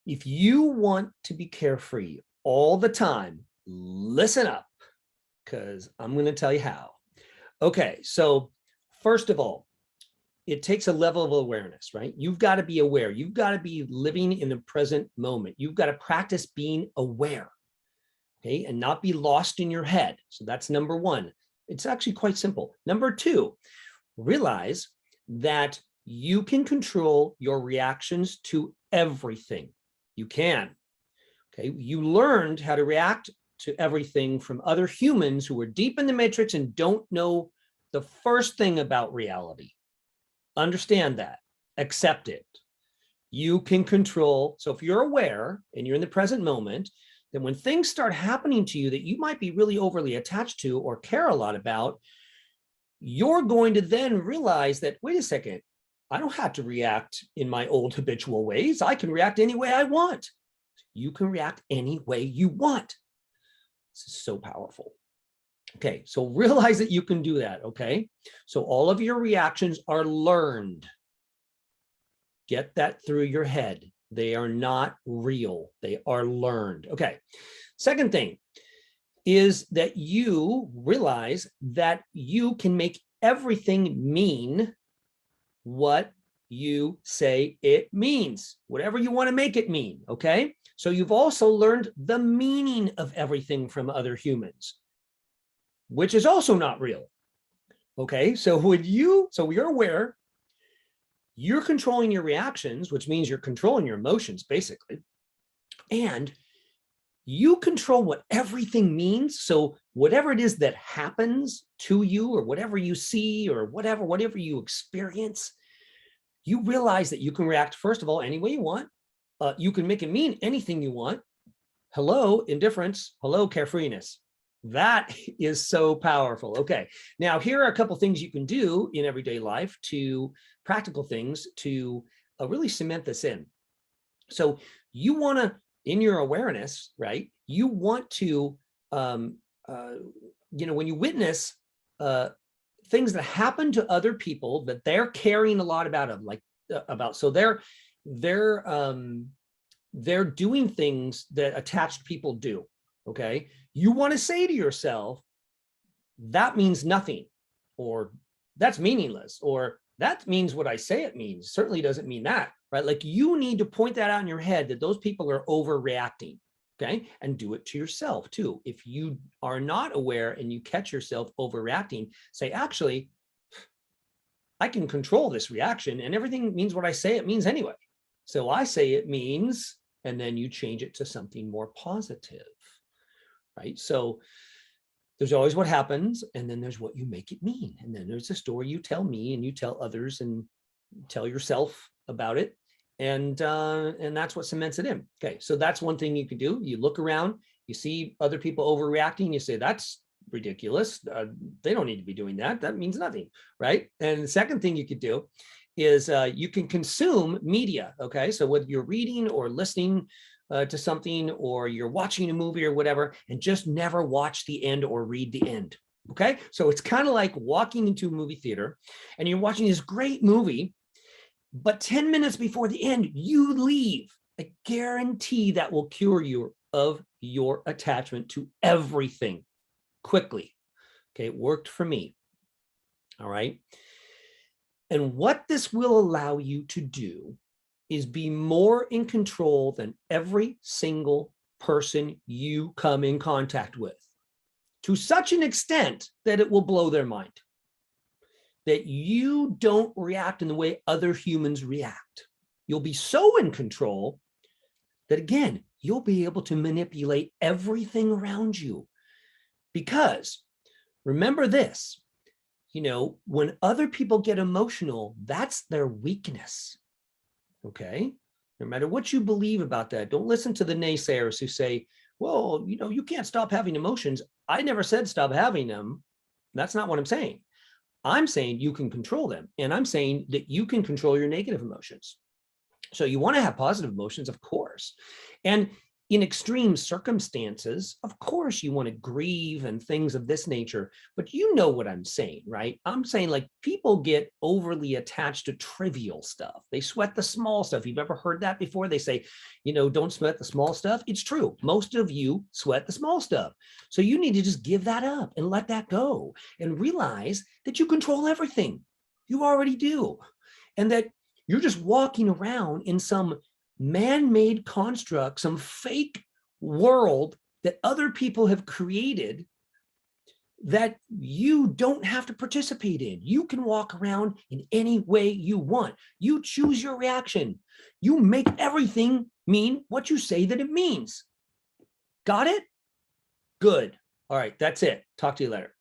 If you want to be carefree all the time, listen up, because I'm going to tell you how. Okay, so first of all, it takes a level of awareness, right? You've got to be aware. You've got to be living in the present moment. You've got to practice being aware, okay, and not be lost in your head. So that's number one. It's actually quite simple. Number two, realize that you can control your reactions to everything. You can. Okay, you learned how to react to everything from other humans who are deep in the matrix and don't know the first thing about reality. Understand that, accept it. You can control. So if you're aware and you're in the present moment, then when things start happening to you that you might be really overly attached to or care a lot about, you're going to then realize that, wait a second, I don't have to react in my old habitual ways. I can react any way I want. You can react any way you want. This is so powerful. Okay, so realize that you can do that, okay? So all of your reactions are learned. Get that through your head. They are not real. They are learned. Okay, second thing is that you realize that you can make everything mean what you say it means, whatever you want to make it mean, okay? So you've also learned the meaning of everything from other humans, which is also not real. Okay, so you're aware, you're controlling your reactions, which means you're controlling your emotions, basically. And you control what everything means. So whatever it is that happens to you, or whatever you see, or whatever you experience, you realize that you can react, first of all, any way you want. You can make it mean anything you want. Hello, indifference. Hello, carefreeness. That is so powerful. Okay, now here are a couple things you can do in everyday life, to practical things to really cement this in. So you want to, in your awareness, right, you want to, when you witness things that happen to other people that they're caring a lot about, so they're doing things that attached people do, okay? You want to say to yourself, that means nothing, or that's meaningless, or that means what I say it means. Certainly doesn't mean that, right? Like, you need to point that out in your head that those people are overreacting, okay? And do it to yourself too. If you are not aware and you catch yourself overreacting, say, actually, I can control this reaction, and everything means what I say it means anyway. So I say it means, and then you change it to something more positive, right? So there's always what happens, and then there's what you make it mean. And then there's the story you tell me, and you tell others, and tell yourself about it. And that's what cements it in. Okay, so that's one thing you can do. You look around, you see other people overreacting, you say, that's ridiculous. They don't need to be doing that. That means nothing, right? And the second thing you could do is you can consume media, okay? So whether you're reading or listening to something, or you're watching a movie or whatever, and just never watch the end or read the end, okay? So it's kind of like walking into a movie theater and you're watching this great movie, but 10 minutes before the end, you leave. I guarantee that will cure you of your attachment to everything quickly. Okay, it worked for me. All right. And what this will allow you to do is be more in control than every single person you come in contact with, to such an extent that it will blow their mind, that you don't react in the way other humans react. You'll be so in control that, again, you'll be able to manipulate everything around you. Because remember this, when other people get emotional, that's their weakness. Okay, no matter what you believe about that, don't listen to the naysayers who say, well, you can't stop having emotions. I never said stop having them. That's not what I'm saying. I'm saying you can control them. And I'm saying that you can control your negative emotions. So you want to have positive emotions, of course. And in extreme circumstances, of course, you want to grieve and things of this nature, but you know what I'm saying, right? I'm saying like people get overly attached to trivial stuff. They sweat the small stuff. You've ever heard that before? They say, don't sweat the small stuff. It's true. Most of you sweat the small stuff. So you need to just give that up and let that go and realize that you control everything. You already do. And that you're just walking around in some man-made construct, some fake world that other people have created that you don't have to participate in. You can walk around in any way you want. You choose your reaction. You make everything mean what you say that it means. Got it? Good. All right, that's it. Talk to you later.